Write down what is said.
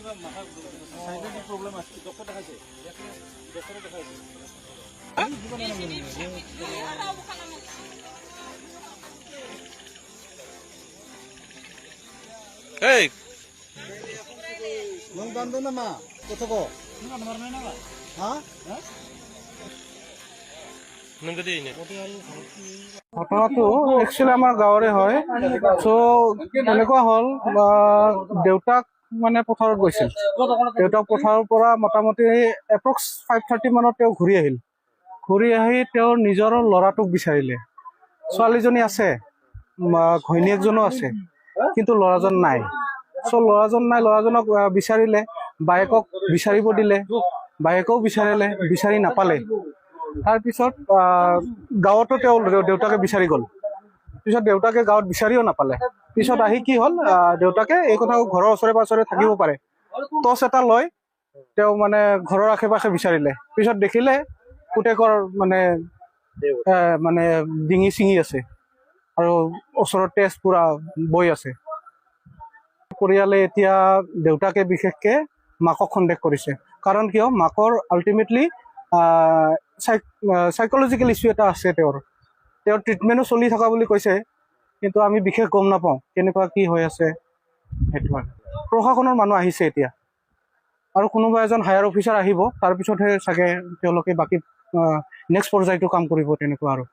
Hey, Nung bando na ma, kuto ko. Ha? nunggu ini. ঘটনাটো actually আমাৰ গাঁৱৰে হয় চ' এনেকুৱা হ'ল দেউতাক মানে পথাৰত গৈছিল দেউতাক পথাৰৰ পৰা মোটামুটি এপ্ৰক্স 5:30 মানত তেওঁ ঘূৰি আহিল ঘূৰি আহি তেওঁৰ নিজৰ ল'ৰাটোক বিচাৰিলে ছোৱালীজনী আছে ঘৈণীয়েকজনো আছে কিন্তু ল'ৰাজন নাই চ' ল'ৰাজনক বিচাৰিলে বায়েকক বিচাৰিব দিলে বায়েকেও বিচাৰিলে বিচাৰি নাপালে তাৰপিছত গাঁৱতো তেওঁ দেউতাকে বিচাৰি গ'ল পিছত দেউতাকে গাঁৱত বিচাৰিও নাপালে পিছত আহি কি হ'ল দেউতাকে এই কথা ঘৰৰ ওচৰে পাঁজৰে থাকিব পাৰে টচ এটা লৈ তেওঁ মানে ঘৰৰ আশে পাশে বিচাৰিলে পিছত দেখিলে পুতেকৰ মানে ডিঙি চিঙি আছে আৰু ওচৰত তেজ পুৰা বৈ আছে পৰিয়ালে এতিয়া দেউতাকে বিশেষকে মাকক সন্দেহ কৰিছে কাৰণ কিয় মাকৰ আল্টিমেটলি সাইকোলজিকেল ইস্যু এটা আছে তেওঁৰ ট্ৰিটমেণ্টো চলি থকা বুলি কৈছে কিন্তু আমি বিশেষ গম নাপাওঁ কেনেকুৱা কি হৈ আছে সেইটো প্ৰশাসনৰ মানুহ আহিছে এতিয়া আৰু কোনোবা এজন হায়াৰ অফিচাৰ আহিব তাৰপিছতহে চাগে তেওঁলোকে বাকী নেক্সট পৰ্যায়টো কাম কৰিব তেনেকুৱা আৰু